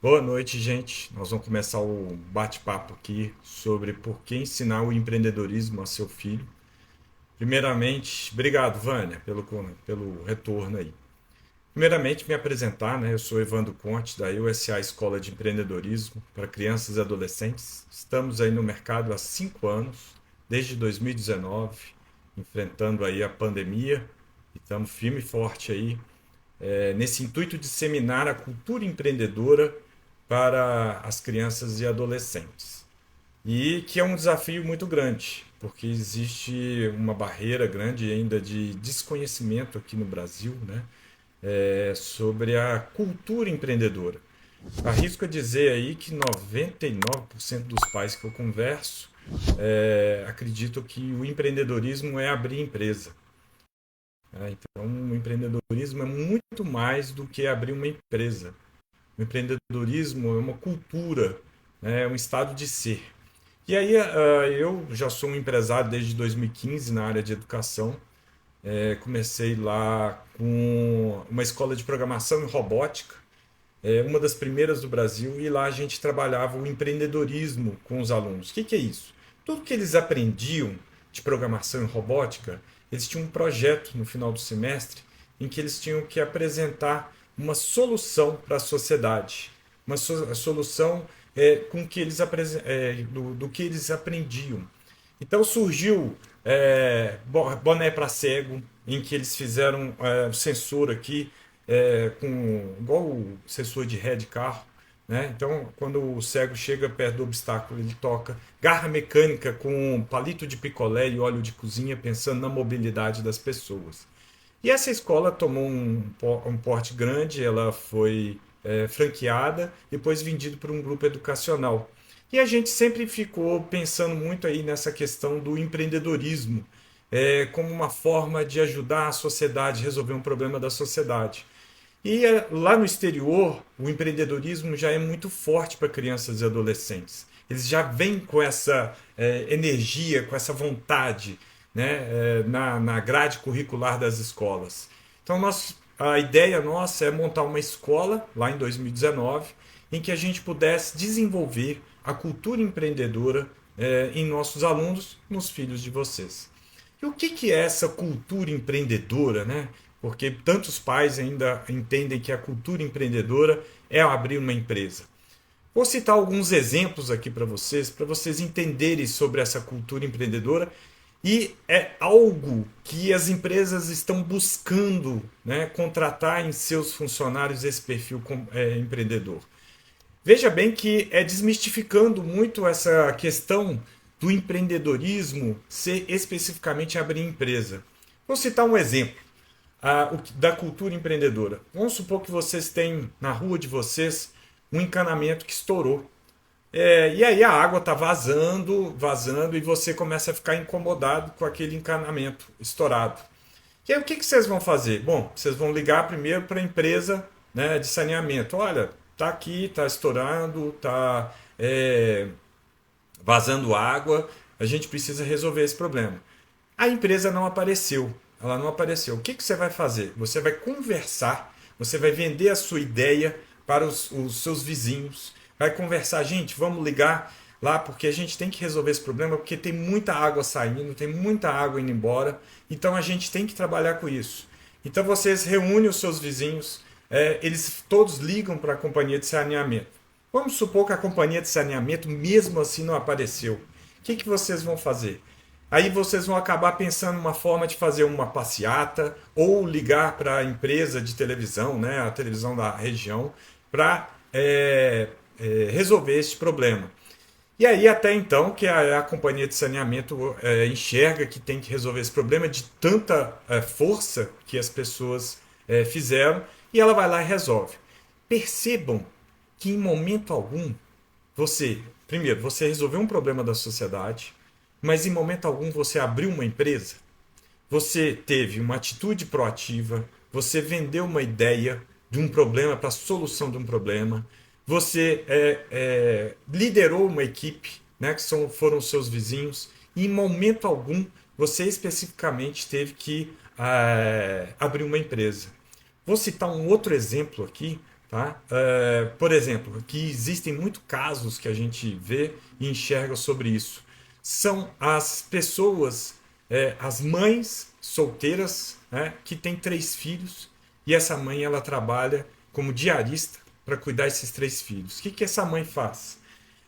Boa noite, gente. Nós vamos começar o bate-papo aqui sobre por que ensinar o empreendedorismo a seu filho. Primeiramente, obrigado, Vânia, pelo retorno aí. Primeiramente, me apresentar, né? Eu sou Evandro Conte, da USA Escola de Empreendedorismo para Crianças e Adolescentes. Estamos aí no mercado há 5 anos, desde 2019, enfrentando aí a pandemia. E estamos firme e forte aí nesse intuito de disseminar a cultura empreendedora para as crianças e adolescentes. E que é um desafio muito grande, porque existe uma barreira grande ainda de desconhecimento aqui no Brasil, né, sobre a cultura empreendedora. Arrisco a dizer aí que 99% dos pais que eu converso acreditam que o empreendedorismo é abrir empresa. Então, o empreendedorismo é muito mais do que abrir uma empresa. O empreendedorismo é uma cultura, né? É um estado de ser. E aí, eu já sou um empresário desde 2015 na área de educação. Comecei lá com uma escola de programação e robótica, uma das primeiras do Brasil, e lá a gente trabalhava o empreendedorismo com os alunos. O que, que é isso? Tudo que eles aprendiam de programação e robótica, eles tinham um projeto no final do semestre em que eles tinham que apresentar uma solução para a sociedade, uma solução com que eles do que eles aprendiam. Então surgiu boné para cego, em que eles fizeram o sensor aqui, igual o sensor de ré de carro. Né? Então, quando o cego chega perto do obstáculo, ele toca. Garra mecânica com palito de picolé e óleo de cozinha, pensando na mobilidade das pessoas. E essa escola tomou um porte grande, ela foi franqueada, depois vendida para um grupo educacional. E a gente sempre ficou pensando muito aí nessa questão do empreendedorismo, como uma forma de ajudar a sociedade a resolver um problema da sociedade. E lá no exterior, o empreendedorismo já é muito forte para crianças e adolescentes. Eles já vêm com essa energia, com essa vontade, né, na grade curricular das escolas. Então, a ideia nossa é montar uma escola, lá em 2019, em que a gente pudesse desenvolver a cultura empreendedora em nossos alunos, nos filhos de vocês. E o que, que é essa cultura empreendedora, né? Porque tantos pais ainda entendem que a cultura empreendedora é abrir uma empresa. Vou citar alguns exemplos aqui para vocês entenderem sobre essa cultura empreendedora e é algo que as empresas estão buscando, né, contratar em seus funcionários esse perfil empreendedor. Veja bem que é desmistificando muito essa questão do empreendedorismo ser especificamente abrir empresa. Vou citar um exemplo da cultura empreendedora. Vamos supor que vocês têm na rua de vocês um encanamento que estourou. E aí a água está vazando, vazando, e você começa a ficar incomodado com aquele encanamento estourado. E aí o que, que vocês vão fazer? Bom, vocês vão ligar primeiro para a empresa, né, de saneamento. Olha, tá aqui, tá estourando, tá vazando água, a gente precisa resolver esse problema. A empresa não apareceu, ela não apareceu. O que, que você vai fazer? Você vai conversar, você vai vender a sua ideia para os seus vizinhos, vai conversar, gente, vamos ligar lá porque a gente tem que resolver esse problema porque tem muita água saindo, tem muita água indo embora, então a gente tem que trabalhar com isso. Então vocês reúnem os seus vizinhos, eles todos ligam para a companhia de saneamento. Vamos supor que a companhia de saneamento mesmo assim não apareceu. O que, que vocês vão fazer? Aí vocês vão acabar pensando uma forma de fazer uma passeata ou ligar para a empresa de televisão, né, a televisão da região, para resolver esse problema. E aí até então que a companhia de saneamento enxerga que tem que resolver esse problema de tanta força que as pessoas fizeram e ela vai lá e resolve. Percebam que em momento algum primeiro, você resolveu um problema da sociedade, mas em momento algum você abriu uma empresa, você teve uma atitude proativa, você vendeu uma ideia de um problema para a solução de um problema, você liderou uma equipe, né, que foram os seus vizinhos, e em momento algum você especificamente teve que abrir uma empresa. Vou citar um outro exemplo aqui tá? Por exemplo, que existem muitos casos que a gente vê e enxerga sobre isso. São as pessoas, as mães solteiras, né, que têm 3 filhos e essa mãe ela trabalha como diarista para cuidar desses 3 filhos. O que, que essa mãe faz?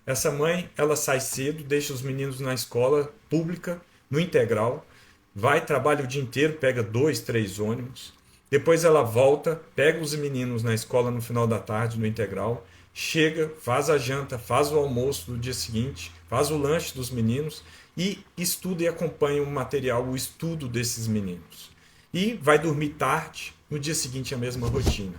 Essa mãe, ela sai cedo, deixa os meninos na escola pública, no integral, vai, trabalha o dia inteiro, pega 2, 3 ônibus, depois ela volta, pega os meninos na escola no final da tarde, no integral, chega, faz a janta, faz o almoço do dia seguinte, faz o lanche dos meninos e estuda e acompanha o material, o estudo desses meninos. E vai dormir tarde, no dia seguinte a mesma rotina.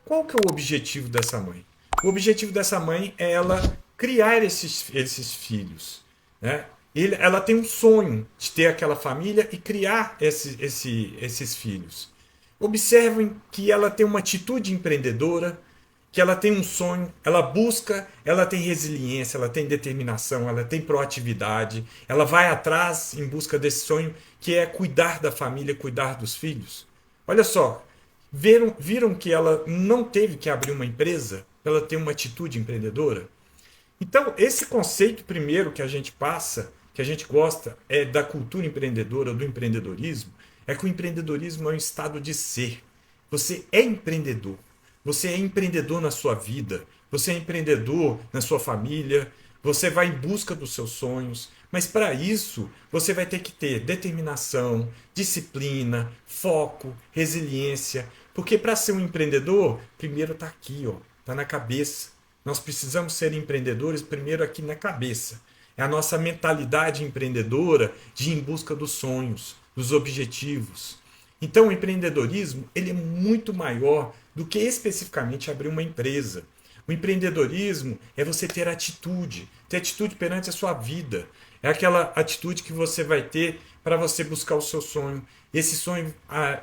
Qual que é o objetivo dessa mãe? O objetivo dessa mãe é ela criar esses filhos. Né? Ela tem um sonho de ter aquela família e criar esses filhos. Observem que ela tem uma atitude empreendedora, que ela tem um sonho, ela busca, ela tem resiliência, ela tem determinação, ela tem proatividade, ela vai atrás em busca desse sonho que é cuidar da família, cuidar dos filhos. Olha só, viram que ela não teve que abrir uma empresa para ela ter uma atitude empreendedora? Então, esse conceito primeiro que a gente passa, que a gente gosta, é da cultura empreendedora, do empreendedorismo, é que o empreendedorismo é um estado de ser. Você é empreendedor. Você é empreendedor na sua vida. Você é empreendedor na sua família. Você vai em busca dos seus sonhos. Mas para isso, você vai ter que ter determinação, disciplina, foco, resiliência. Porque para ser um empreendedor, primeiro está aqui, ó, está na cabeça. Nós precisamos ser empreendedores primeiro aqui na cabeça. É a nossa mentalidade empreendedora de ir em busca dos sonhos, dos objetivos. Então o empreendedorismo ele é muito maior do que especificamente abrir uma empresa. O empreendedorismo é você ter atitude perante a sua vida. É aquela atitude que você vai ter para você buscar o seu sonho. Esse sonho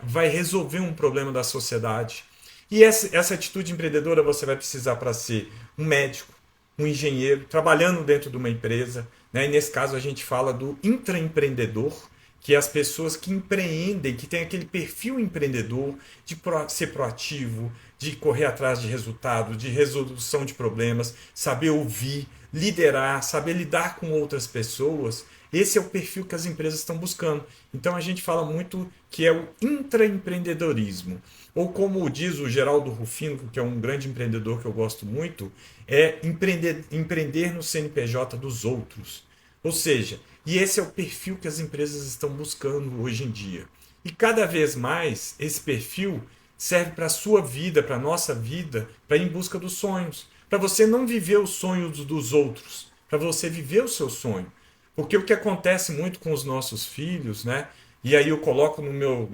vai resolver um problema da sociedade. E essa atitude empreendedora você vai precisar para ser um médico, um engenheiro, trabalhando dentro de uma empresa. Né? E nesse caso a gente fala do intraempreendedor, que é as pessoas que empreendem, que têm aquele perfil empreendedor de ser proativo, de correr atrás de resultados, de resolução de problemas, saber ouvir, liderar, saber lidar com outras pessoas. Esse é o perfil que as empresas estão buscando. Então a gente fala muito que é o intraempreendedorismo. Ou como diz o Geraldo Rufino, que é um grande empreendedor que eu gosto muito, é empreender no CNPJ dos outros. Ou seja, e esse é o perfil que as empresas estão buscando hoje em dia. E cada vez mais esse perfil serve para a sua vida, para a nossa vida, para ir em busca dos sonhos. Para você não viver os sonhos dos outros, para você viver o seu sonho. Porque o que acontece muito com os nossos filhos, né? E aí eu coloco no meu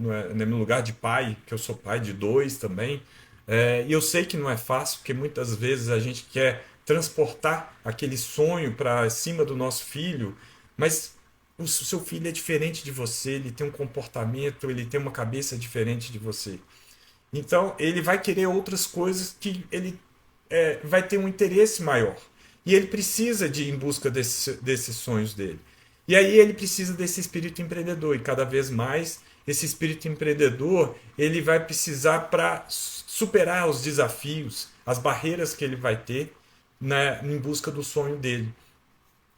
lugar de pai, que eu sou pai de 2 também, e eu sei que não é fácil, porque muitas vezes a gente quer transportar aquele sonho para cima do nosso filho, mas o seu filho é diferente de você, ele tem um comportamento, ele tem uma cabeça diferente de você. Então ele vai querer outras coisas que ele vai ter um interesse maior. E ele precisa de ir em busca desses sonhos dele. E aí ele precisa desse espírito empreendedor. E cada vez mais esse espírito empreendedor ele vai precisar para superar os desafios, as barreiras que ele vai ter, né, em busca do sonho dele.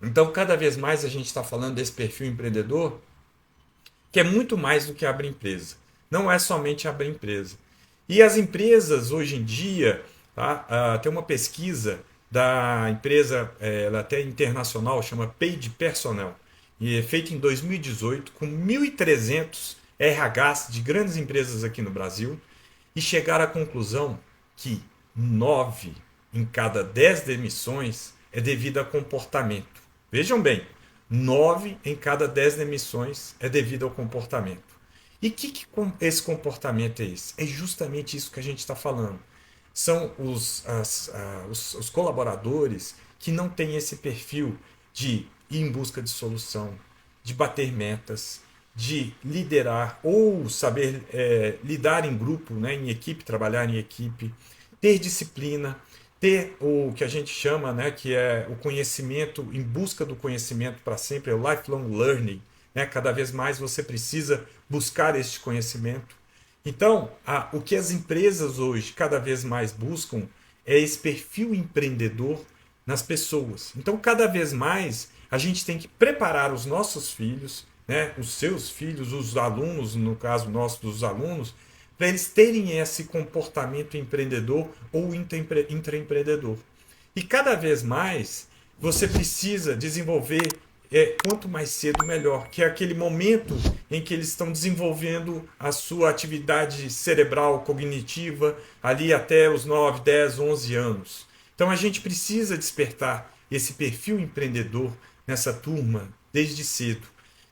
Então cada vez mais a gente está falando desse perfil empreendedor que é muito mais do que abrir empresa. Não é somente abrir empresa. E as empresas hoje em dia, tá, tem uma pesquisa da empresa, ela até internacional, chama Paid Personnel, e é feita em 2018 com 1.300 RHs de grandes empresas aqui no Brasil, e chegaram à conclusão que 9 em cada 10 demissões é devido a comportamento. Vejam bem, 9 em cada 10 demissões é devido ao comportamento. E que esse comportamento é esse? É justamente isso que a gente está falando. São os colaboradores que não têm esse perfil de ir em busca de solução, de bater metas, de liderar ou saber lidar em grupo, né, em equipe, trabalhar em equipe, ter disciplina, ter o que a gente chama, né, que é o conhecimento, em busca do conhecimento para sempre, é o lifelong learning. Né, cada vez mais você precisa buscar este conhecimento. Então, o que as empresas hoje cada vez mais buscam é esse perfil empreendedor nas pessoas. Então, cada vez mais, a gente tem que preparar os nossos filhos, né, os seus filhos, os alunos, no caso nosso, dos alunos, para eles terem esse comportamento empreendedor ou intraempreendedor. E cada vez mais você precisa desenvolver, quanto mais cedo melhor, que é aquele momento em que eles estão desenvolvendo a sua atividade cerebral cognitiva ali até os 9, 10, 11 anos. Então a gente precisa despertar esse perfil empreendedor nessa turma desde cedo.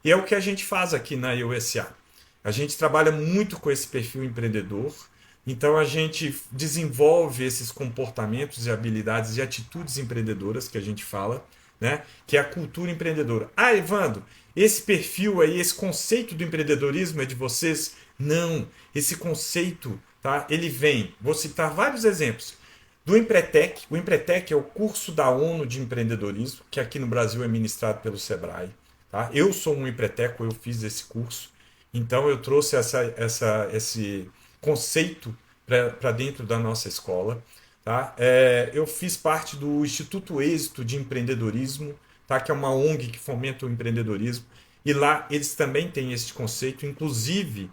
E é o que a gente faz aqui na USA. A gente trabalha muito com esse perfil empreendedor, então a gente desenvolve esses comportamentos e habilidades e atitudes empreendedoras que a gente fala, né? Que é a cultura empreendedora. Ah, Evandro, esse perfil aí, esse conceito do empreendedorismo é de vocês? Não, esse conceito, tá? Ele vem, vou citar vários exemplos. Do Empretec, o Empretec é o curso da ONU de empreendedorismo, que aqui no Brasil é ministrado pelo Sebrae. Tá? Eu sou um empreteco, eu fiz esse curso. Então eu trouxe esse conceito para dentro da nossa escola. Tá? Eu fiz parte do Instituto Êxito de Empreendedorismo, tá? Que é uma ONG que fomenta o empreendedorismo. E lá eles também têm esse conceito. Inclusive,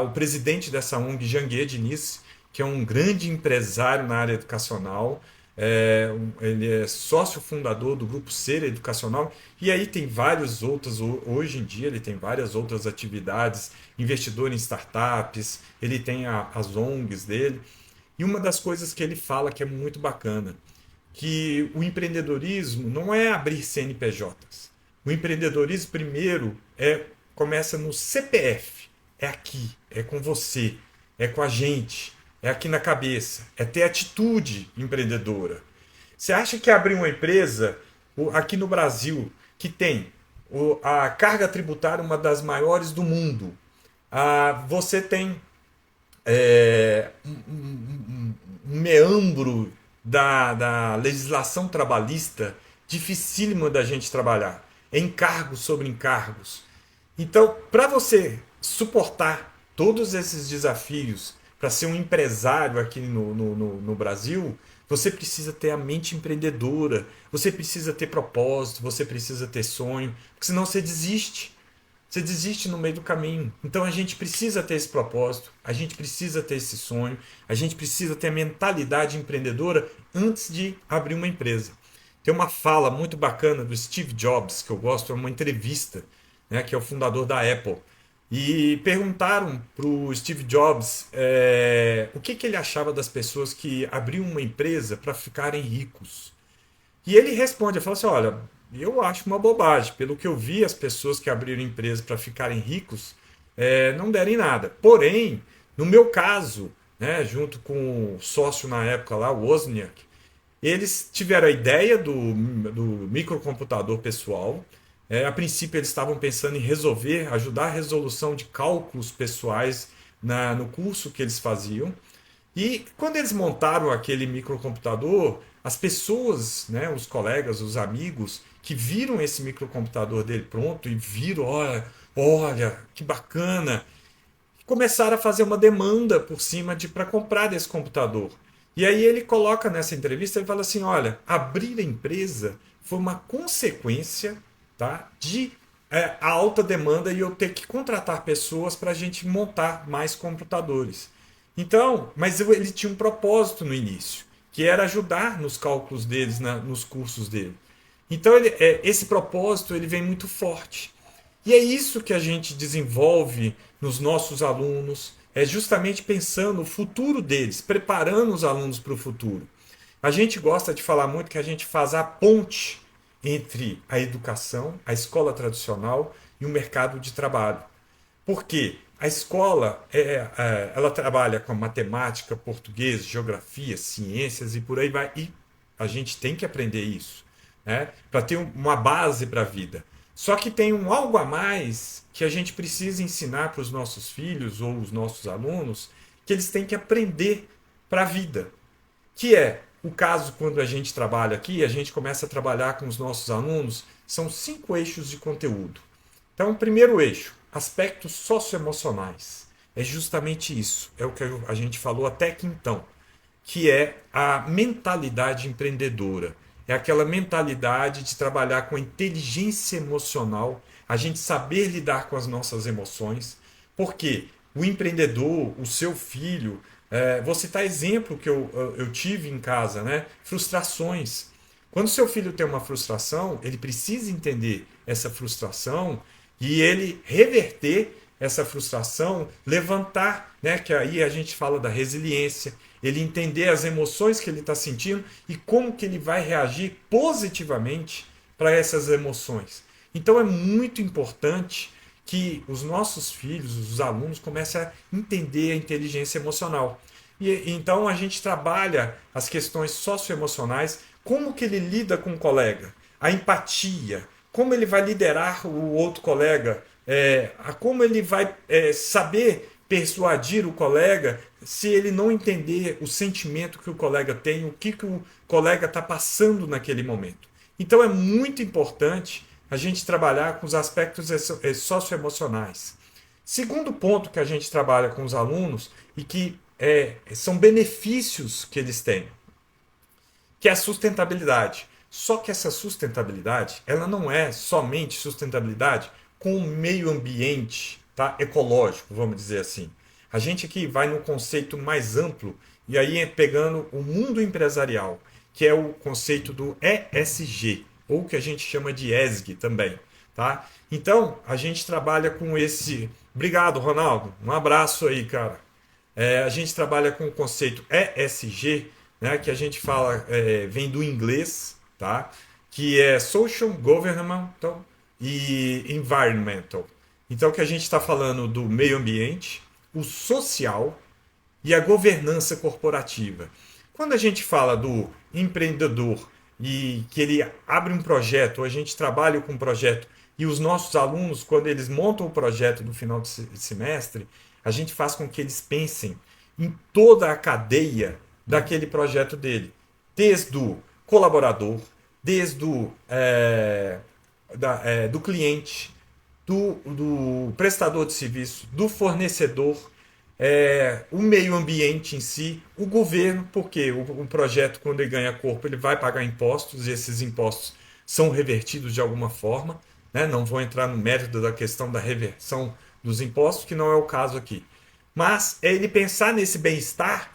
o presidente dessa ONG, Janguier Diniz, que é um grande empresário na área educacional, ele é sócio fundador do Grupo Ser Educacional, e aí tem vários outros, hoje em dia ele tem várias outras atividades, investidor em startups, ele tem as ONGs dele, e uma das coisas que ele fala que é muito bacana, que o empreendedorismo não é abrir CNPJs. O empreendedorismo primeiro começa no CPF, é aqui, é com você, é com a gente, é aqui na cabeça, é ter atitude empreendedora. Você acha que abrir uma empresa aqui no Brasil que tem a carga tributária uma das maiores do mundo, você tem um meandro da legislação trabalhista dificílimo da gente trabalhar, encargos sobre encargos. Então, para você suportar todos esses desafios, para ser um empresário aqui no Brasil, você precisa ter a mente empreendedora, você precisa ter propósito, você precisa ter sonho, porque senão você desiste. Você desiste no meio do caminho. Então a gente precisa ter esse propósito, a gente precisa ter esse sonho, a gente precisa ter a mentalidade empreendedora antes de abrir uma empresa. Tem uma fala muito bacana do Steve Jobs, que eu gosto, é uma entrevista, né, que é o fundador da Apple. E perguntaram para o Steve Jobs o que ele achava das pessoas que abriam uma empresa para ficarem ricos. E ele responde, ele fala assim, olha, eu acho uma bobagem. Pelo que eu vi, as pessoas que abriram empresa para ficarem ricos não derem nada. Porém, no meu caso, né, junto com o sócio na época lá, o Wozniak, eles tiveram a ideia do microcomputador pessoal. A princípio, eles estavam pensando em ajudar a resolução de cálculos pessoais no curso que eles faziam. E quando eles montaram aquele microcomputador, as pessoas, né, os colegas, os amigos, que viram esse microcomputador dele pronto e viram, olha, que bacana, começaram a fazer uma demanda por cima para comprar desse computador. E aí ele coloca nessa entrevista, ele fala assim, olha, abrir a empresa foi uma consequência, tá, de a alta demanda e eu ter que contratar pessoas para a gente montar mais computadores. Então, mas ele tinha um propósito no início, que era ajudar nos cálculos deles, nos cursos dele. Então, esse propósito ele vem muito forte. E é isso que a gente desenvolve nos nossos alunos, é justamente pensando no futuro deles, preparando os alunos para o futuro. A gente gosta de falar muito que a gente faz a ponte entre a educação, a escola tradicional e o mercado de trabalho. Por quê? A escola ela trabalha com matemática, português, geografia, ciências e por aí vai. E a gente tem que aprender isso, né? Para ter uma base para a vida. Só que tem algo a mais que a gente precisa ensinar para os nossos filhos ou os nossos alunos, que eles têm que aprender para a vida. Que é o caso quando a gente trabalha aqui, a gente começa a trabalhar com os nossos alunos, são 5 eixos de conteúdo. Então, o primeiro eixo, aspectos socioemocionais. É justamente isso. É o que a gente falou até aqui então. que é a mentalidade empreendedora. É aquela mentalidade de trabalhar com a inteligência emocional, a gente saber lidar com as nossas emoções, porque o empreendedor, o seu filho, vou citar exemplo que eu tive em casa, né? Frustrações. Quando seu filho tem uma frustração, ele precisa entender essa frustração e ele reverter essa frustração, levantar, né? Que aí a gente fala da resiliência, ele entender as emoções que ele está sentindo e como que ele vai reagir positivamente para essas emoções. Então é muito importante que os nossos filhos, os alunos, comecem a entender a inteligência emocional. E então a gente trabalha as questões socioemocionais, como que ele lida com o colega, a empatia, como ele vai liderar o outro colega, como ele vai saber persuadir o colega se ele não entender o sentimento que o colega tem, o que o colega está passando naquele momento. Então é muito importante a gente trabalhar com os aspectos socioemocionais. Segundo ponto que a gente trabalha com os alunos e que são benefícios que eles têm, que é a sustentabilidade. Só que essa sustentabilidade, ela não é somente sustentabilidade com o meio ambiente, tá? Ecológico, vamos dizer assim. A gente aqui vai no conceito mais amplo e aí pegando o mundo empresarial, que é o conceito do ESG, ou que a gente chama de ESG também, tá? Então, a gente trabalha com esse... Obrigado, Ronaldo. Um abraço aí, cara. A gente trabalha com o conceito ESG, né, que a gente fala, vem do inglês, tá? Que é Social, Governmental e Environmental. Então, que a gente está falando do meio ambiente, o social e a governança corporativa. Quando a gente fala do empreendedor e que ele abre um projeto, ou a gente trabalha com um projeto, e os nossos alunos, quando eles montam o projeto no final do semestre, a gente faz com que eles pensem em toda a cadeia daquele projeto dele, desde o colaborador, desde o do cliente, do prestador de serviço, do fornecedor, o meio ambiente em si, o governo, porque o projeto, quando ele ganha corpo, ele vai pagar impostos e esses impostos são revertidos de alguma forma. Né? Não vou entrar no mérito da questão da reversão dos impostos, que não é o caso aqui. Mas é ele pensar nesse bem-estar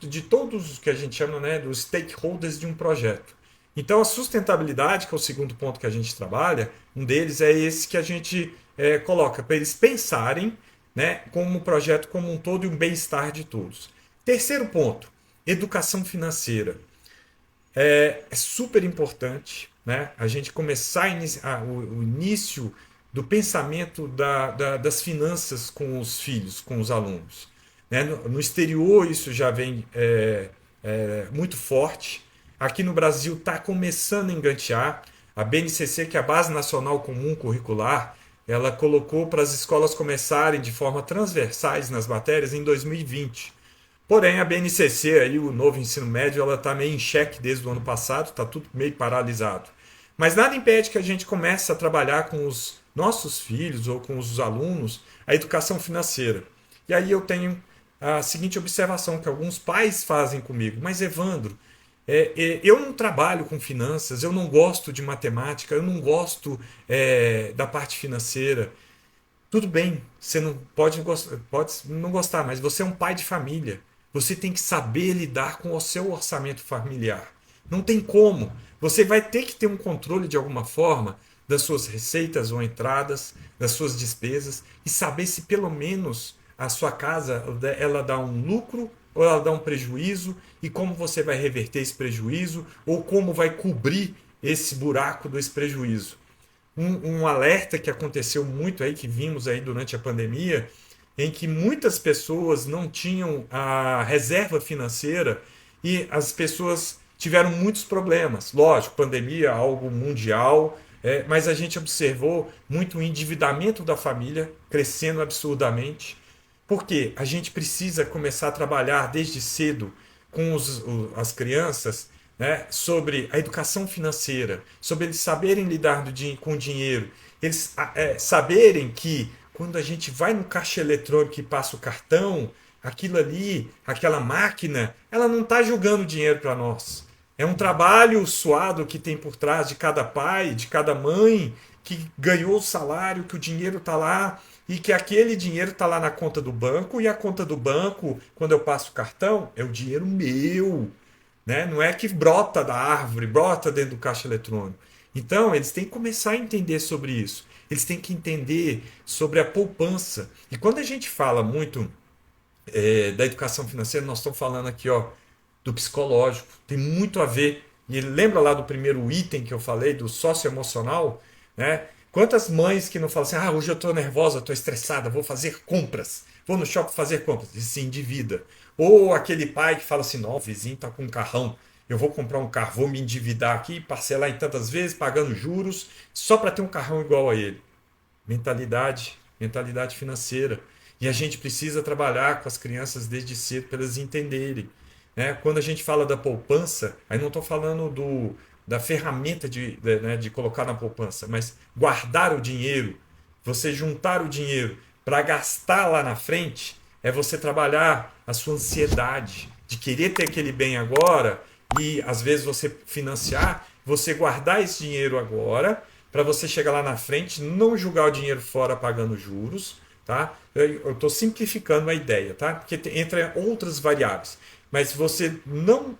de todos os que a gente chama, né, dos stakeholders de um projeto. Então a sustentabilidade, que é o segundo ponto que a gente trabalha, um deles é esse que a gente coloca, para eles pensarem, né, como um projeto como um todo e um bem-estar de todos. Terceiro ponto, educação financeira. É super importante, né, a gente começar o início do pensamento das finanças com os filhos, com os alunos. Né? No exterior isso já vem muito forte. Aqui no Brasil está começando a engantear. A BNCC, que é a Base Nacional Comum Curricular, ela colocou para as escolas começarem de forma transversais nas matérias em 2020. Porém, a BNCC, aí, o novo ensino médio, ela está meio em xeque desde o ano passado, está tudo meio paralisado. Mas nada impede que a gente comece a trabalhar com os nossos filhos ou com os alunos a educação financeira. E aí eu tenho a seguinte observação que alguns pais fazem comigo. Mas, Evandro, eu não trabalho com finanças, eu não gosto de matemática, eu não gosto da parte financeira. Tudo bem, você não pode não gostar, mas você é um pai de família. Você tem que saber lidar com o seu orçamento familiar. Não tem como. Você vai ter que ter um controle de alguma forma das suas receitas ou entradas, das suas despesas e saber se pelo menos a sua casa ela dá um lucro ou ela dá um prejuízo e como você vai reverter esse prejuízo ou como vai cobrir esse buraco desse prejuízo. Um alerta que aconteceu muito aí, que vimos aí durante a pandemia, em que muitas pessoas não tinham a reserva financeira e as pessoas tiveram muitos problemas. Lógico, pandemia é algo mundial, mas a gente observou muito o endividamento da família crescendo absurdamente, porque a gente precisa começar a trabalhar desde cedo com as crianças, né, sobre a educação financeira, sobre eles saberem lidar com o dinheiro, eles saberem que quando a gente vai no caixa eletrônico e passa o cartão, aquilo ali, aquela máquina, ela não está jogando dinheiro para nós. É um trabalho suado que tem por trás de cada pai, de cada mãe, que ganhou o salário, que o dinheiro está lá e que aquele dinheiro está lá na conta do banco e a conta do banco, quando eu passo o cartão, é o dinheiro meu, né? Não é que brota da árvore, brota dentro do caixa eletrônico. Então, eles têm que começar a entender sobre isso. Eles têm que entender sobre a poupança. E quando a gente fala muito da educação financeira, nós estamos falando aqui, ó, do psicológico. Tem muito a ver. E lembra lá do primeiro item que eu falei, do socioemocional, né? Quantas mães que não falam assim, hoje eu estou nervosa, estou estressada, vou fazer compras, vou no shopping fazer compras, e se endivida. Ou aquele pai que fala assim, não, o vizinho está com um carrão, eu vou comprar um carro, vou me endividar aqui, parcelar em tantas vezes, pagando juros, só para ter um carrão igual a ele. Mentalidade financeira. E a gente precisa trabalhar com as crianças desde cedo para elas entenderem, né? Quando a gente fala da poupança, aí não estou falando da ferramenta de colocar na poupança, mas guardar o dinheiro, você juntar o dinheiro para gastar lá na frente, é você trabalhar a sua ansiedade de querer ter aquele bem agora e às vezes você financiar, você guardar esse dinheiro agora para você chegar lá na frente, não jogar o dinheiro fora pagando juros, tá? Eu estou simplificando a ideia, tá? Porque entra outras variáveis. Mas você não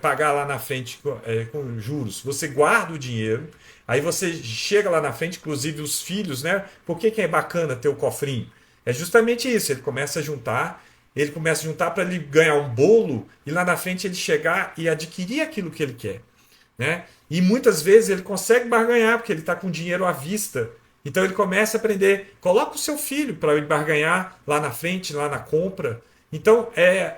pagar lá na frente com juros, você guarda o dinheiro, aí você chega lá na frente, inclusive os filhos, né? Por que é bacana ter o cofrinho? É justamente isso, ele começa a juntar para ele ganhar um bolo e lá na frente ele chegar e adquirir aquilo que ele quer, né? E muitas vezes ele consegue barganhar porque ele está com dinheiro à vista. Então ele começa a aprender, coloca o seu filho para ele barganhar lá na frente, lá na compra. Então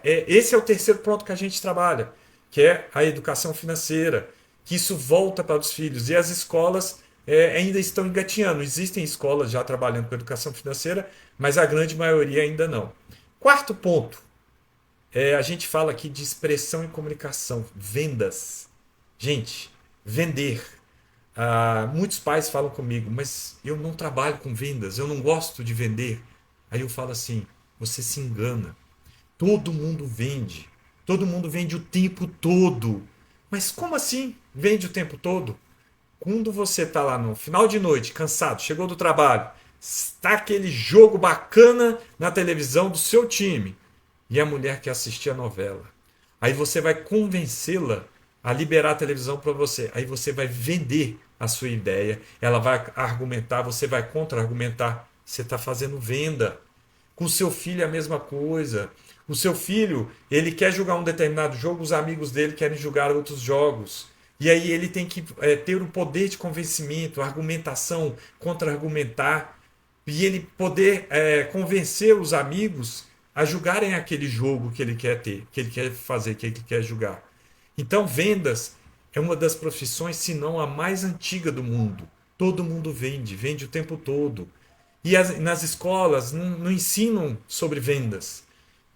esse é o terceiro ponto que a gente trabalha, que é a educação financeira, que isso volta para os filhos. E as escolas ainda estão engatinhando. Existem escolas já trabalhando com educação financeira, mas a grande maioria ainda não. Quarto ponto, a gente fala aqui de expressão e comunicação, vendas. Gente, vender. Muitos pais falam comigo, mas eu não trabalho com vendas, eu não gosto de vender. Aí eu falo assim, você se engana. Todo mundo vende. Todo mundo vende o tempo todo. Mas como assim vende o tempo todo? Quando você está lá no final de noite, cansado, chegou do trabalho, está aquele jogo bacana na televisão do seu time e a mulher quer assistir a novela. Aí você vai convencê-la a liberar a televisão para você. Aí você vai vender a sua ideia, ela vai argumentar, você vai contra-argumentar. Você está fazendo venda. Com o seu filho é a mesma coisa. O seu filho, ele quer jogar um determinado jogo, os amigos dele querem jogar outros jogos. E aí ele tem que ter o poder de convencimento, argumentação, contra-argumentar, e ele poder convencer os amigos a jogarem aquele jogo que ele quer ter, que ele quer fazer, que ele quer jogar. Então, vendas é uma das profissões, se não a mais antiga do mundo. Todo mundo vende, vende o tempo todo. E nas escolas não ensinam sobre vendas.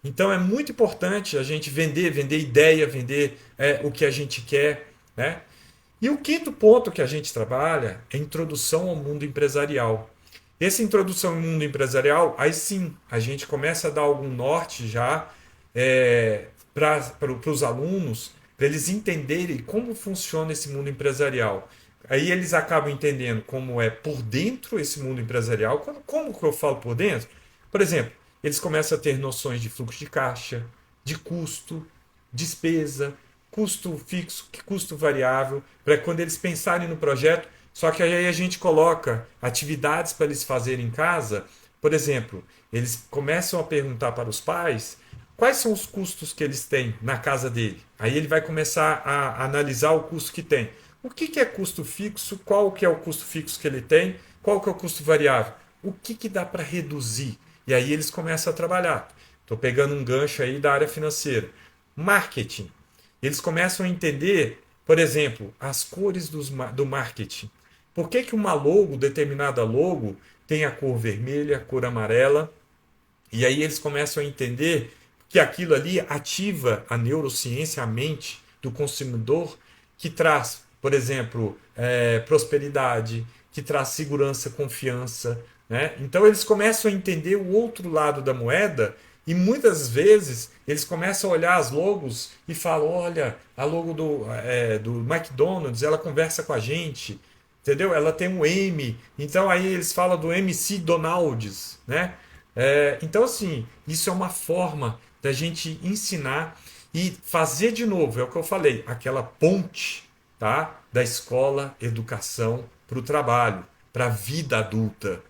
Então é muito importante a gente vender ideia, vender o que a gente quer, né? E o quinto ponto que a gente trabalha é a introdução ao mundo empresarial. Essa introdução ao mundo empresarial, aí sim, a gente começa a dar algum norte já para os alunos, para eles entenderem como funciona esse mundo empresarial. Aí eles acabam entendendo como é por dentro esse mundo empresarial. Como que eu falo por dentro? Por exemplo, eles começam a ter noções de fluxo de caixa, de custo, despesa, custo fixo, custo variável, para quando eles pensarem no projeto. Só que aí a gente coloca atividades para eles fazerem em casa. Por exemplo, eles começam a perguntar para os pais quais são os custos que eles têm na casa dele. Aí ele vai começar a analisar o custo que tem. O que é custo fixo? Qual que é o custo fixo que ele tem? Qual que é o custo variável? O que dá para reduzir? E aí eles começam a trabalhar. Estou pegando um gancho aí da área financeira. Marketing. Eles começam a entender, por exemplo, as cores do marketing. Por que uma logo, determinada logo, tem a cor vermelha, a cor amarela? E aí eles começam a entender que aquilo ali ativa a neurociência, a mente do consumidor, que traz, por exemplo, prosperidade, que traz segurança, confiança, né? Então eles começam a entender o outro lado da moeda E muitas vezes eles começam a olhar as logos e falam: olha, a logo do McDonald's, ela conversa com a gente, entendeu? Ela tem um M. Então aí eles falam do MC Donald's, né? Então, assim, isso é uma forma da gente ensinar e fazer de novo, é o que eu falei, aquela ponte, tá? Da escola, educação para o trabalho, para a vida adulta,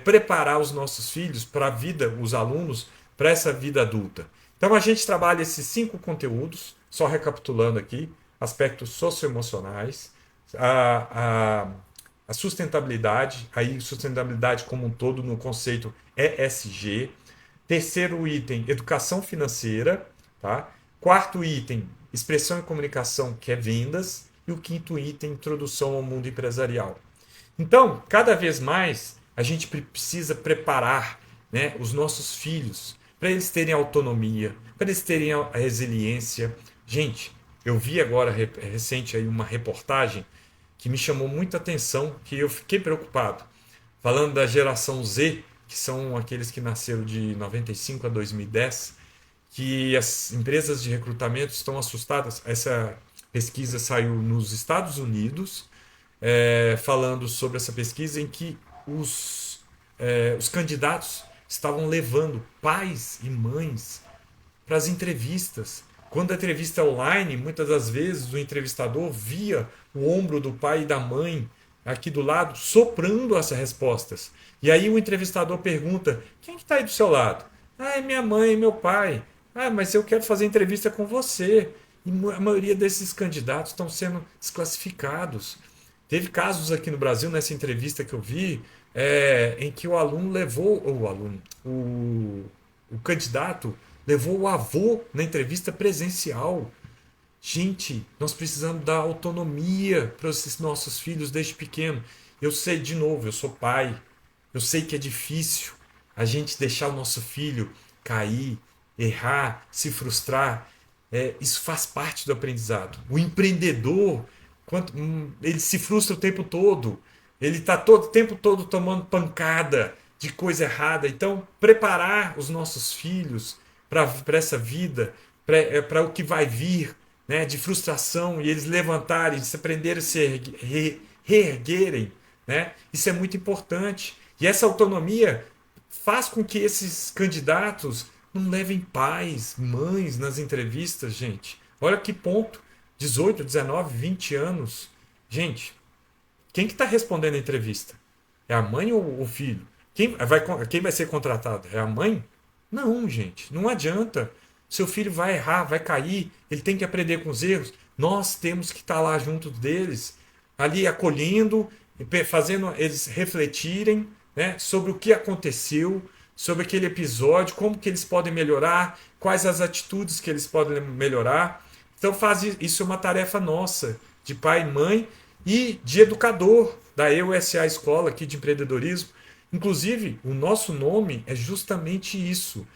preparar os nossos filhos para a vida, os alunos, para essa vida adulta. Então a gente trabalha esses 5 conteúdos, só recapitulando aqui: aspectos socioemocionais, a, a, a sustentabilidade, aí sustentabilidade como um todo no conceito ESG. Terceiro item, educação financeira, tá? Quarto item, expressão e comunicação, que é vendas. E o quinto item, introdução ao mundo empresarial. Então, cada vez mais, a gente precisa preparar, né, os nossos filhos para eles terem autonomia, para eles terem a resiliência. Gente, eu vi agora recente aí uma reportagem que me chamou muita atenção, que eu fiquei preocupado. Falando da geração Z, que são aqueles que nasceram de 95 a 2010, que as empresas de recrutamento estão assustadas. Essa pesquisa saiu nos Estados Unidos, falando sobre essa pesquisa em que os candidatos estavam levando pais e mães para as entrevistas. Quando a entrevista é online, muitas das vezes o entrevistador via o ombro do pai e da mãe aqui do lado, soprando as respostas. E aí o entrevistador pergunta: quem que está aí do seu lado? Ah, é minha mãe e meu pai. Ah, mas eu quero fazer entrevista com você. E a maioria desses candidatos estão sendo desclassificados. Teve casos aqui no Brasil, nessa entrevista que eu vi, em que o aluno levou, o candidato levou o avô na entrevista presencial. Gente, nós precisamos dar autonomia para esses nossos filhos desde pequeno. Eu sei, de novo, eu sou pai. Eu sei que é difícil a gente deixar o nosso filho cair, errar, se frustrar. Isso faz parte do aprendizado. O empreendedor, ele se frustra o tempo todo. Ele está todo o tempo todo tomando pancada de coisa errada. Então, preparar os nossos filhos para essa vida, para o que vai vir, né, de frustração, e eles levantarem, se aprenderem a se reerguerem, né, isso é muito importante. E essa autonomia faz com que esses candidatos não levem pais, mães nas entrevistas, gente. Olha que ponto. 18, 19, 20 anos. Gente, quem que está respondendo a entrevista? É a mãe ou o filho? Quem vai ser contratado? É a mãe? Não, gente, não adianta. Seu filho vai errar, vai cair, ele tem que aprender com os erros. Nós temos que estar lá junto deles, ali acolhendo, fazendo eles refletirem, né, sobre o que aconteceu, sobre aquele episódio, como que eles podem melhorar, quais as atitudes que eles podem melhorar. Então isso é uma tarefa nossa, de pai e mãe e de educador da EUSA Escola aqui de empreendedorismo. Inclusive, o nosso nome é justamente isso.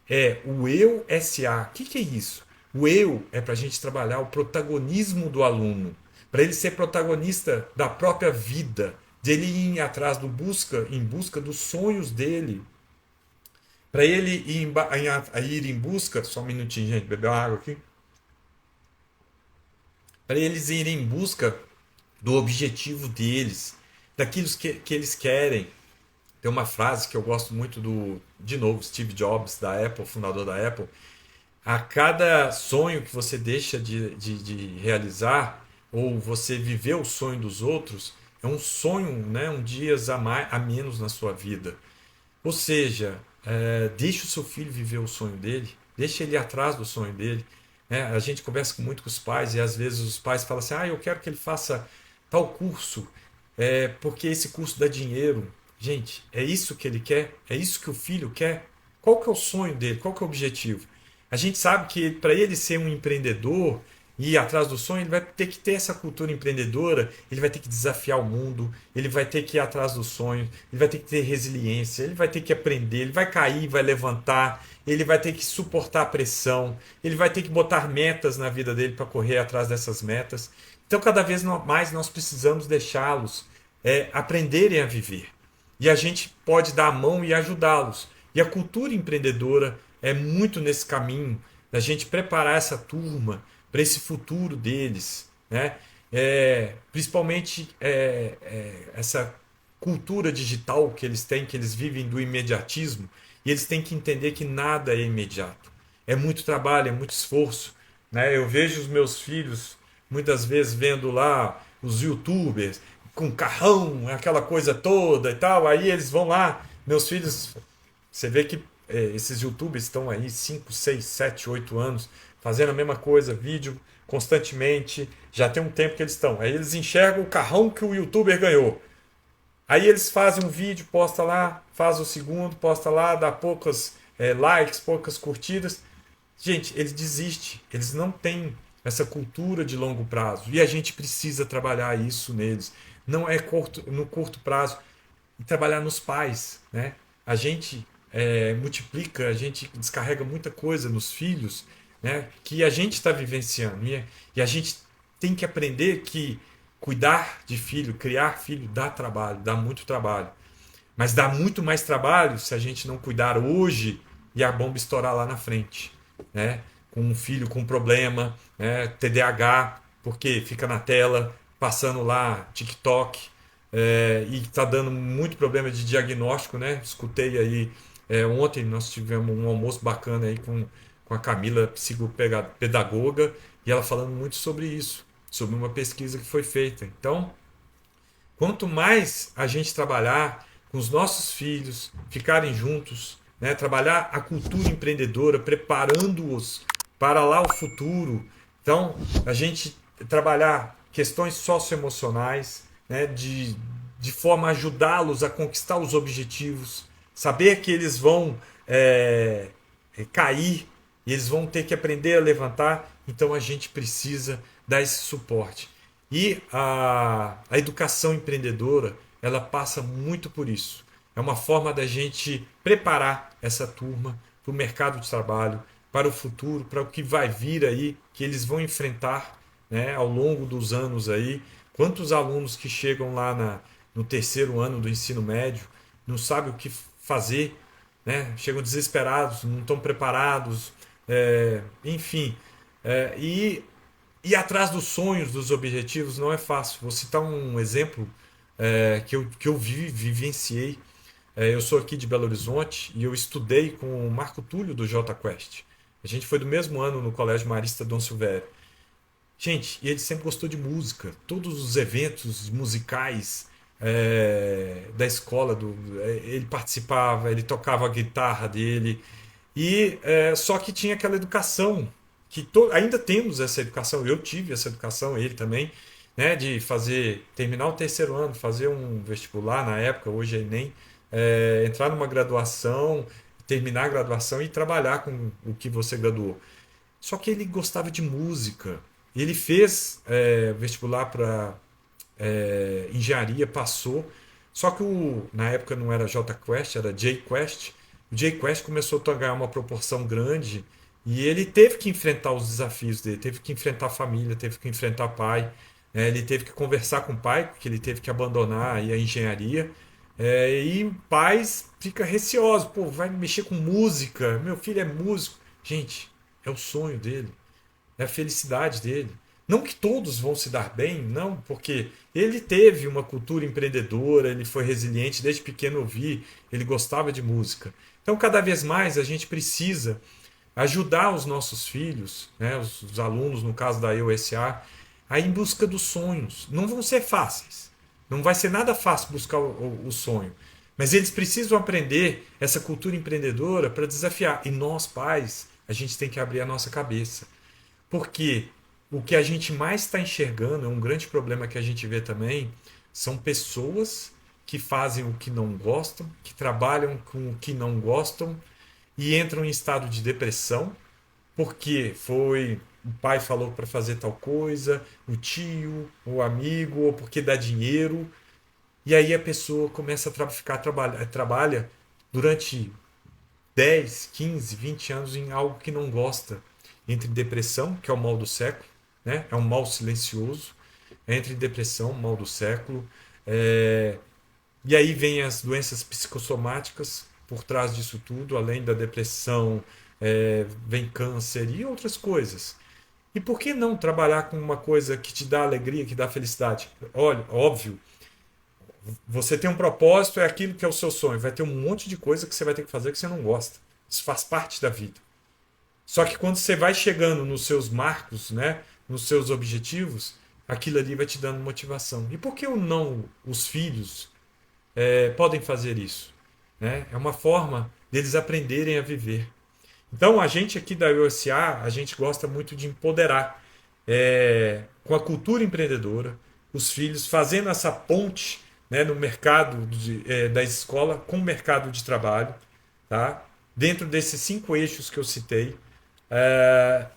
É o Eu SA. O que é isso? O eu é para a gente trabalhar o protagonismo do aluno, para ele ser protagonista da própria vida, dele ir atrás em busca dos sonhos dele, para ele ir em busca, só um minutinho, gente, beber uma água aqui, para eles irem em busca do objetivo deles, daquilo que eles querem. Tem uma frase que eu gosto muito de novo, Steve Jobs, da Apple, fundador da Apple. A cada sonho que você deixa de realizar, ou você viver o sonho dos outros, é um sonho, né, um dias a menos na sua vida. Ou seja, deixe o seu filho viver o sonho dele, deixe ele ir atrás do sonho dele. A gente conversa muito com os pais e às vezes os pais falam assim: eu quero que ele faça tal curso, porque esse curso dá dinheiro. Gente, é isso que ele quer? É isso que o filho quer? Qual que é o sonho dele? Qual que é o objetivo? A gente sabe que para ele ser um empreendedor e ir atrás do sonho, ele vai ter que ter essa cultura empreendedora, ele vai ter que desafiar o mundo, ele vai ter que ir atrás do sonho, ele vai ter que ter resiliência, ele vai ter que aprender, ele vai cair, vai levantar, ele vai ter que suportar a pressão, ele vai ter que botar metas na vida dele para correr atrás dessas metas. Então, cada vez mais nós precisamos deixá-los aprenderem a viver. E a gente pode dar a mão e ajudá-los. E a cultura empreendedora é muito nesse caminho da gente preparar essa turma para esse futuro deles, né? Principalmente essa cultura digital que eles têm, que eles vivem do imediatismo, e eles têm que entender que nada é imediato. É muito trabalho, é muito esforço, né? Eu vejo os meus filhos muitas vezes vendo lá os YouTubers com carrão, aquela coisa toda e tal, aí eles vão lá, meus filhos, você vê que esses YouTubers estão aí 5 6 7 8 anos fazendo a mesma coisa, vídeo constantemente, já tem um tempo que eles estão. Aí eles enxergam o carrão que o YouTuber ganhou. Aí eles fazem um vídeo, posta lá, faz o segundo, posta lá, dá poucas likes, poucas curtidas. Gente, eles desistem, eles não têm essa cultura de longo prazo e a gente precisa trabalhar isso neles. Não é no curto prazo, e trabalhar nos pais, né? A gente multiplica, a gente descarrega muita coisa nos filhos, né? Que a gente está vivenciando e a gente tem que aprender que cuidar de filho, criar filho dá trabalho, dá muito trabalho. Mas dá muito mais trabalho se a gente não cuidar hoje e a bomba estourar lá na frente, né? Com um filho com problema, né? TDAH, porque fica na tela, passando lá TikTok, e está dando muito problema de diagnóstico, né? Escutei aí, ontem nós tivemos um almoço bacana aí com a Camila, psicopedagoga, e ela falando muito sobre isso, sobre uma pesquisa que foi feita. Então, quanto mais a gente trabalhar com os nossos filhos, ficarem juntos, né, trabalhar a cultura empreendedora, preparando-os para lá o futuro. Então, a gente trabalhar questões socioemocionais, né, de forma a ajudá-los a conquistar os objetivos, saber que eles vão cair e eles vão ter que aprender a levantar. Então, a gente precisa dar esse suporte. E a educação empreendedora, ela passa muito por isso. É uma forma da gente preparar essa turma para o mercado de trabalho, para o futuro, para o que vai vir aí, que eles vão enfrentar, né, ao longo dos anos aí. Quantos alunos que chegam lá no terceiro ano do ensino médio não sabem o que fazer, né? Chegam desesperados, não estão preparados, enfim. E ir atrás dos sonhos, dos objetivos, não é fácil. Vou citar um exemplo que eu vivenciei. Eu sou aqui de Belo Horizonte e eu estudei com o Marco Túlio do Jota Quest. A gente foi do mesmo ano no Colégio Marista Dom Silvério. Gente, e ele sempre gostou de música. Todos os eventos musicais da escola, ele participava, ele tocava a guitarra dele. E só que tinha aquela educação que ainda temos essa educação. Eu tive essa educação, ele também, né, de terminar o terceiro ano, fazer um vestibular na época, hoje é Enem, entrar numa graduação, terminar a graduação e trabalhar com o que você graduou. Só que ele gostava de música. Ele fez vestibular para engenharia, passou. Só que na época não era J Quest, era J Quest. O J Quest começou a ganhar uma proporção grande e ele teve que enfrentar os desafios dele, teve que enfrentar a família, teve que enfrentar pai, né? Ele teve que conversar com o pai, porque ele teve que abandonar aí a engenharia. E pais fica receoso, pô, vai mexer com música, meu filho é músico. Gente, é o sonho dele, é a felicidade dele. Não que todos vão se dar bem, não, porque ele teve uma cultura empreendedora, ele foi resiliente, desde pequeno eu vi, ele gostava de música. Então, cada vez mais a gente precisa ajudar os nossos filhos, né, os alunos, no caso da EUSA, a ir em busca dos sonhos. Não vão ser fáceis, não vai ser nada fácil buscar o sonho, mas eles precisam aprender essa cultura empreendedora para desafiar. E nós, pais, a gente tem que abrir a nossa cabeça. Porque o que a gente mais está enxergando, é um grande problema que a gente vê também, são pessoas que fazem o que não gostam, que trabalham com o que não gostam e entram em estado de depressão, porque o pai falou para fazer tal coisa, o tio, o amigo, ou porque dá dinheiro, e aí a pessoa começa trabalha durante 10, 15, 20 anos em algo que não gosta. Entre depressão, que é o mal do século, né? É um mal silencioso, entre depressão, mal do século, e aí vem as doenças psicossomáticas por trás disso tudo, além da depressão, vem câncer e outras coisas. E por que não trabalhar com uma coisa que te dá alegria, que dá felicidade? Olha, óbvio, você tem um propósito, é aquilo que é o seu sonho. Vai ter um monte de coisa que você vai ter que fazer que você não gosta. Isso faz parte da vida. Só que quando você vai chegando nos seus marcos, né, nos seus objetivos, aquilo ali vai te dando motivação. E por que não os filhos podem fazer isso? Né? É uma forma deles aprenderem a viver. Então, a gente aqui da USA, a gente gosta muito de empoderar com a cultura empreendedora, os filhos, fazendo essa ponte, né, no mercado da escola com o mercado de trabalho, tá? Dentro desses 5 eixos que eu citei.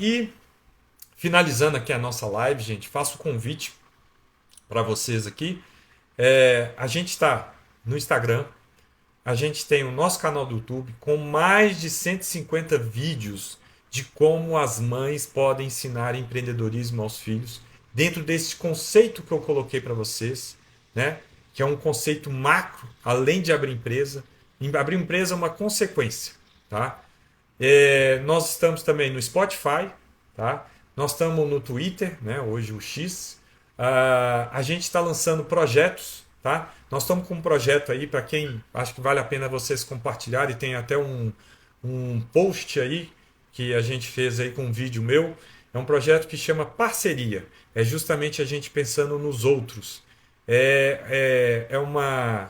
E finalizando aqui a nossa live, gente, faço o convite para vocês aqui. A gente está no Instagram, a gente tem o nosso canal do YouTube com mais de 150 vídeos de como as mães podem ensinar empreendedorismo aos filhos, dentro desse conceito que eu coloquei para vocês, né? Que é um conceito macro, além de abrir empresa. Abrir empresa é uma consequência, tá? Nós estamos também no Spotify, tá? Nós estamos no Twitter, né? Hoje o X. A gente está lançando projetos, tá? Nós estamos com um projeto aí para quem acho que vale a pena vocês compartilharem. Tem até um post aí que a gente fez aí com um vídeo meu. É um projeto que chama Parceria. É justamente a gente pensando nos outros. É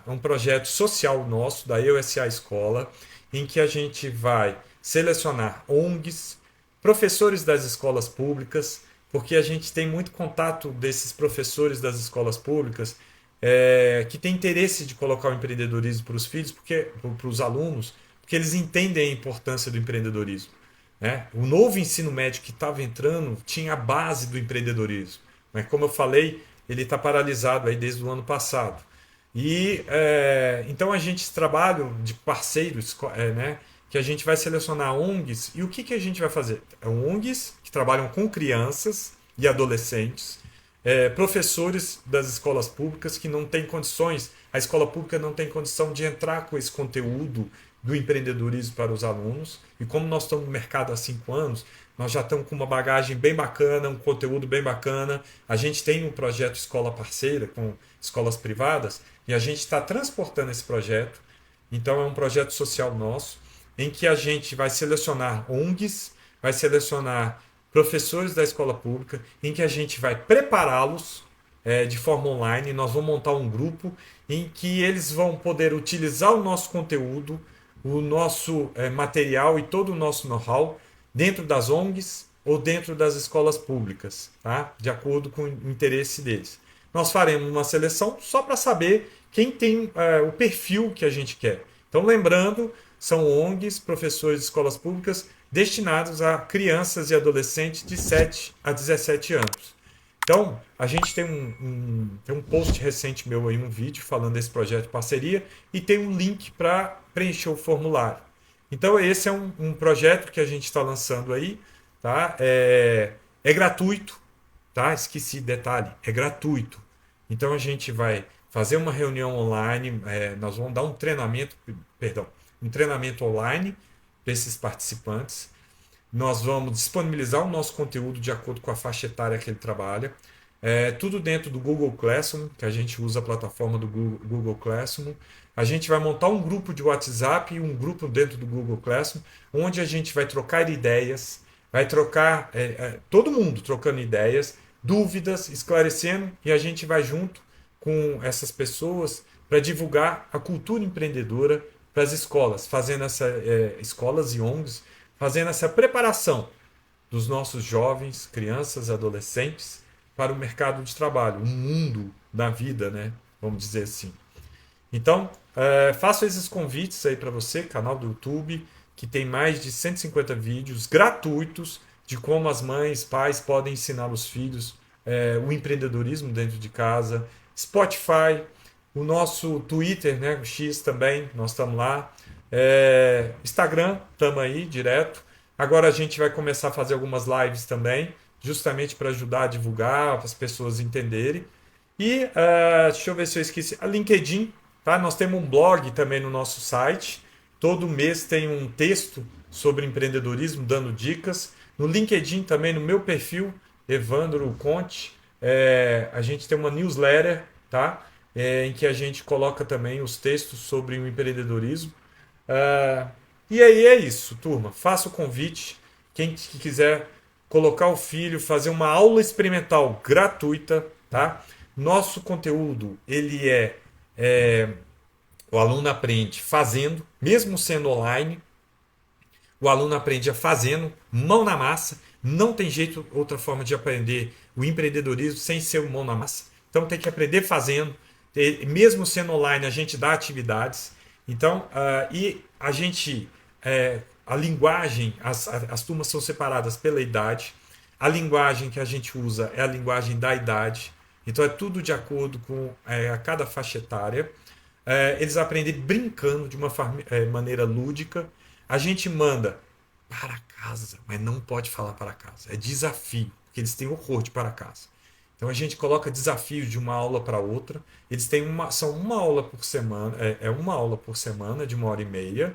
um projeto social nosso, da USA Escola, em que a gente vai selecionar ONGs, professores das escolas públicas, porque a gente tem muito contato desses professores das escolas públicas que tem interesse de colocar o empreendedorismo para os filhos, para os alunos, porque eles entendem a importância do empreendedorismo. Né? O novo ensino médio que estava entrando tinha a base do empreendedorismo. Mas, como eu falei, ele está paralisado aí desde o ano passado. E então a gente trabalha de parceiros, né, que a gente vai selecionar ONGs. E o que a gente vai fazer? ONGs que trabalham com crianças e adolescentes, professores das escolas públicas que não têm condições, a escola pública não tem condição de entrar com esse conteúdo do empreendedorismo para os alunos. E como nós estamos no mercado há 5 anos, nós já estamos com uma bagagem bem bacana, um conteúdo bem bacana. A gente tem um projeto Escola Parceira com escolas privadas e a gente está transportando esse projeto. Então é um projeto social nosso em que a gente vai selecionar ONGs, vai selecionar professores da escola pública, em que a gente vai prepará-los de forma online. Nós vamos montar um grupo em que eles vão poder utilizar o nosso conteúdo, o nosso material e todo o nosso know-how dentro das ONGs ou dentro das escolas públicas, tá? De acordo com o interesse deles. Nós faremos uma seleção só para saber quem tem o perfil que a gente quer. Então, lembrando, são ONGs, professores de escolas públicas, destinados a crianças e adolescentes de 7 a 17 anos. Então, a gente tem um post recente meu aí, um vídeo falando desse projeto de parceria e tem um link para preencher o formulário. Então, esse é um projeto que a gente está lançando aí, tá? É gratuito, tá? Esqueci detalhe, é gratuito. Então, a gente vai fazer uma reunião online, nós vamos dar um treinamento online para esses participantes. Nós vamos disponibilizar o nosso conteúdo de acordo com a faixa etária que ele trabalha. Tudo dentro do Google Classroom, que a gente usa a plataforma do Google Classroom. A gente vai montar um grupo de WhatsApp e um grupo dentro do Google Classroom, onde a gente vai trocar ideias, vai trocar, todo mundo trocando ideias, dúvidas, esclarecendo, e a gente vai junto com essas pessoas para divulgar a cultura empreendedora para as escolas, fazendo escolas e ONGs, fazendo essa preparação dos nossos jovens, crianças, adolescentes para o mercado de trabalho, o mundo da vida, né? Vamos dizer assim. Então, faço esses convites aí para você, canal do YouTube, que tem mais de 150 vídeos gratuitos de como as mães, pais podem ensinar os filhos o empreendedorismo dentro de casa. Spotify, o nosso Twitter, né, o X também, nós estamos lá. Instagram, estamos aí direto. Agora a gente vai começar a fazer algumas lives também, justamente para ajudar a divulgar, para as pessoas entenderem. E deixa eu ver se eu esqueci. A LinkedIn, tá? Nós temos um blog também no nosso site. Todo mês tem um texto sobre empreendedorismo, dando dicas. No LinkedIn também, no meu perfil, Evandro Conte, a gente tem uma newsletter, tá? Em que a gente coloca também os textos sobre o empreendedorismo. Ah, e aí é isso, turma. Faça o convite. Quem quiser colocar o filho, fazer uma aula experimental gratuita, tá? Nosso conteúdo, o aluno aprende fazendo, mesmo sendo online, o aluno aprende a fazendo, mão na massa. Não tem jeito, outra forma de aprender o empreendedorismo sem ser o mão na massa. Então tem que aprender fazendo. Mesmo sendo online, a gente dá atividades. Então, e a gente, a linguagem, as turmas são separadas pela idade. A linguagem que a gente usa é a linguagem da idade. Então é tudo de acordo com a cada faixa etária. Eles aprendem brincando de uma maneira lúdica. A gente manda para casa, mas não pode falar para casa. É desafio, porque eles têm horror de para casa. Então a gente coloca desafios de uma aula para outra. Eles têm são uma aula por semana, uma aula por semana de 1h30.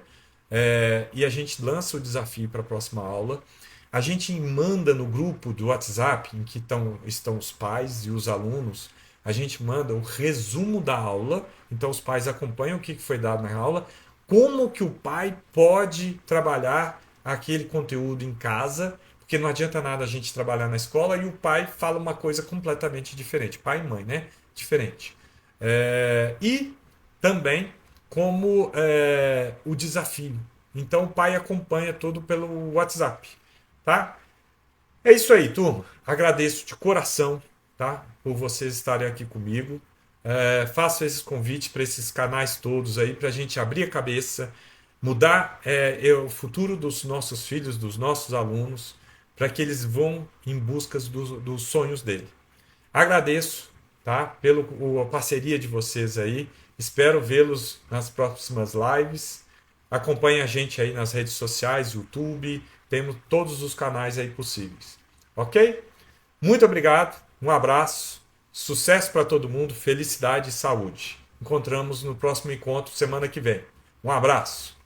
E a gente lança o desafio para a próxima aula. A gente manda no grupo do WhatsApp, em que estão os pais e os alunos, a gente manda o resumo da aula. Então os pais acompanham o que foi dado na aula, como que o pai pode trabalhar aquele conteúdo em casa, porque não adianta nada a gente trabalhar na escola e o pai fala uma coisa completamente diferente. Pai e mãe, né? Diferente. E também como o desafio. Então o pai acompanha todo pelo WhatsApp, tá? É isso aí, turma. Agradeço de coração, tá? Por vocês estarem aqui comigo. Faço esses convites para esses canais todos aí, para a gente abrir a cabeça, mudar o futuro dos nossos filhos, dos nossos alunos, para que eles vão em busca dos sonhos dele. Agradeço, tá? Pela parceria de vocês aí. Espero vê-los nas próximas lives. Acompanhe a gente aí nas redes sociais, YouTube, temos todos os canais aí possíveis. Ok? Muito obrigado, um abraço, sucesso para todo mundo, felicidade e saúde. Encontramos no próximo encontro semana que vem. Um abraço.